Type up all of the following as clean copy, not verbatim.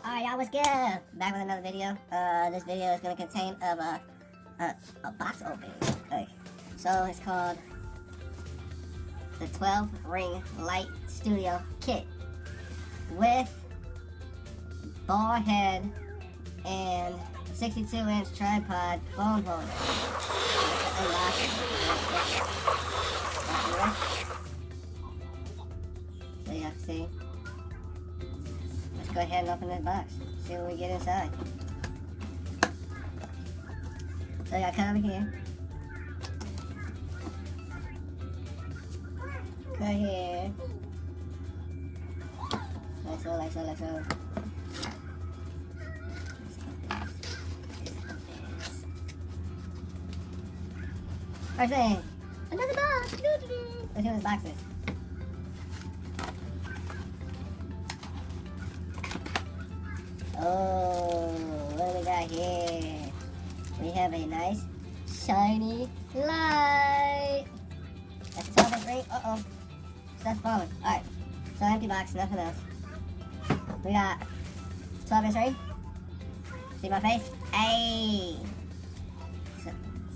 Alright, y'all, what's good? Back with another video. This video is going to contain of a box opening. Okay. So it's called the 12 ring light studio kit with ball head and 62-inch tripod phone holder. So you have to see. Let's go ahead and open this box. See what we get inside. So I got cut over here. Cut here. Like so. First thing, another box. Let's see what this box is. Oh, what do we got here? We have a nice shiny light. That's a 12-inch ring. Uh-oh. Stuff's falling. Alright. So empty box, nothing else. We got 12-inch ring. See my face? Hey.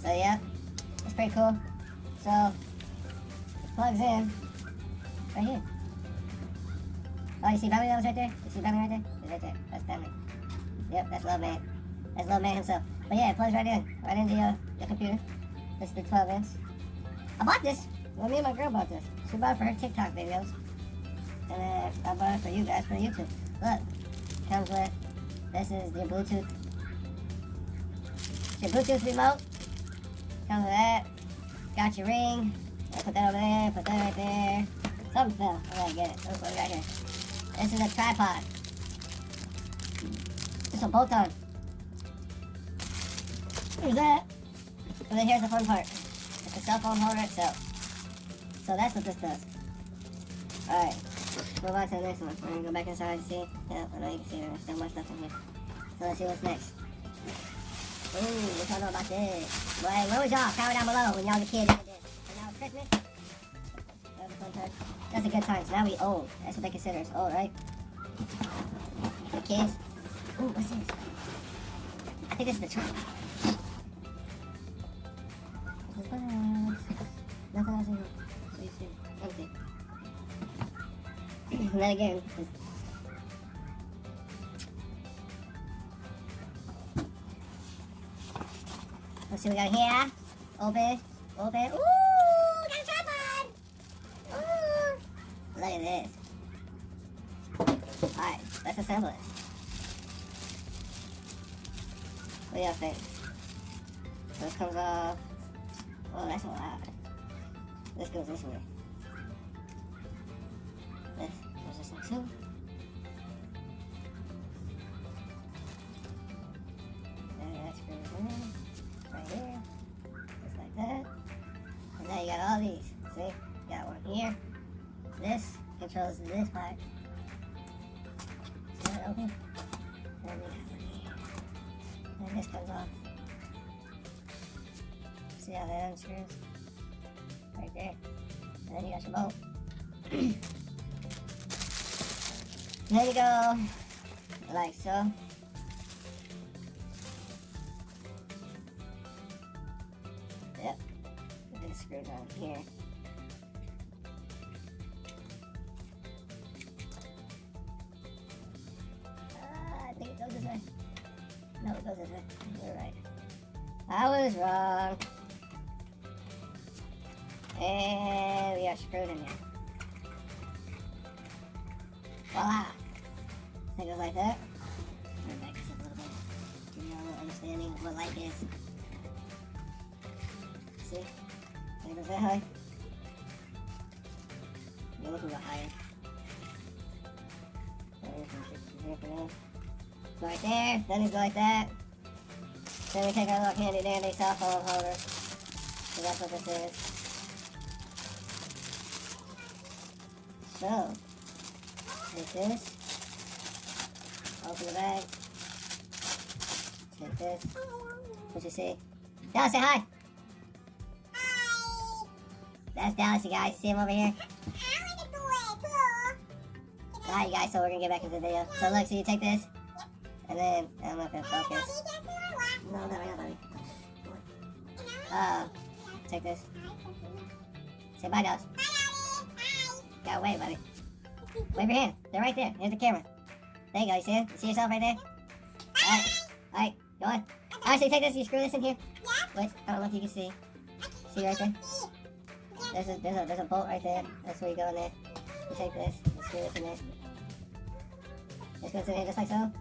So yeah. It's pretty cool. So it plugs in right here. Oh, you see Belly that was right there? You see Belly right there? He's right there. That's Belly. Yep, that's Love Man. That's Love Man himself. But yeah, it plugs right in. Right into your computer. This is the 12-inch. I bought this. Well, me and my girl bought this. She bought it for her TikTok videos. And then I bought it for you guys for YouTube. Look. Comes with, this is your Bluetooth. Your Bluetooth remote. Comes with that. Got your ring. I'll put that over there. Put that right there. Something fell. I gotta get it. Look what we got here. This is a tripod. Just a bolt-on. Here's that. And then here's the fun part. It's a cell phone holder itself. So that's what this does. Alright. Move on to the next one. We're gonna go back inside and see. Yeah, I know you can see there's still more stuff in here. So let's see what's next. Ooh, what y'all know about this? Boy, where was y'all? Comment down below when y'all was a kid. And now it's Christmas. That was a fun time. That's a good time. So now we old. That's what they consider us old, right? The kids. Ooh, what's this? I think this is the trunk. Nothing else in here. So you see. Empty. And then again. Let's see what we got here. Open. Open. Ooh, got a tripod. Ooh. Look at this. Alright, let's assemble it. What do y'all think? So it comes off. Oh, that's a lot. This goes this way. This goes this way too. And that screws in. Right here. Just like that. And now you got all these. See? You got one here. This controls this part. See that open? And we got one here. And this comes off. See how that unscrews? Right there. And then you got your bolt. There you go. Like so. Yep. And then it screws on here. I think it goes this way. No, it goes this way. You're right. I was wrong. And we are screwed in there. Voila! So it goes like that. Turn it back just a little bit. Give you all a little understanding of what light is. See? So it goes that high. We're looking a little higher. Go right there, then it go like that. Then we take our little handy dandy cell phone holder. So that's what this is. So, take this, open the bag, take this, what you see? Dallas, say hi! Hi! That's Dallas, you guys, see him over here? I want to do it, cool! Alright, you guys, so we're gonna get back into the video. So look, so you take this, And then, I don't know if it'll focus. No, not right now, buddy. Take this. Say bye, Dallas. Gotta wave, buddy. Wave your hand. They're right there. Here's the camera. There you go. You see it? You see yourself right there? Alright, go on. Alright, so you take this, you screw this in here. Wait, I don't know if you can see. See right there? There's a bolt right there. That's where you go in there. You take this, you screw this in there. Just goes in here just like so.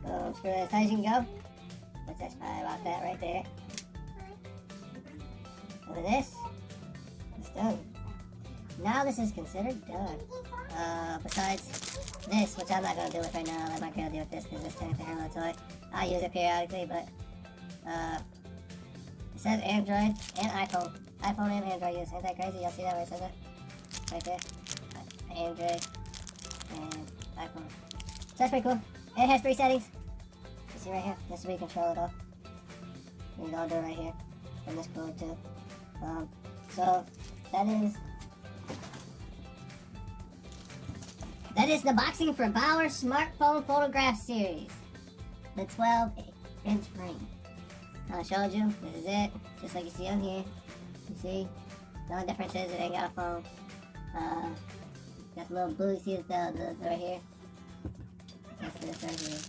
Boom, screw it as high as you can go. Which that's probably about that right there. And then this is done. Now this is considered done. Besides this, which I'm not going to do with right now, I'll let my girl deal with this because it's technically her little toy. I use it periodically, but it says Android and iPhone. iPhone and Android use. Ain't that crazy? Y'all see that where it says it? Right there. Android and iPhone. So that's pretty cool. And it has 3 settings. You see right here? This is where you control it all. You can all do it right here. And this cool too. So that is the boxing for Bauer Smartphone Photograph Series. The 12-inch frame. I showed you. This is it. Just like you see on here. You see? The only difference is it ain't got a phone. Got the little blue. You see the right here? That's this right here.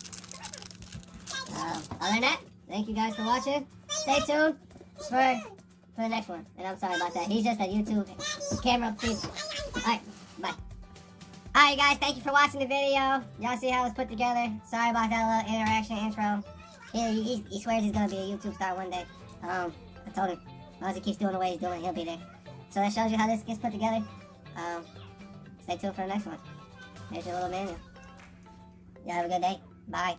Other than that, thank you guys for watching. Stay tuned for the next one. And I'm sorry about that. He's just a YouTube camera people. Alright, bye. Alright guys, thank you for watching the video. Y'all see how it was put together. Sorry about that little interaction intro. He swears he's gonna be a YouTube star one day. I told him, as long as he keeps doing the way he's doing, he'll be there. So that shows you how this gets put together. Stay tuned for the next one. Here's your little manual. Y'all have a good day. Bye.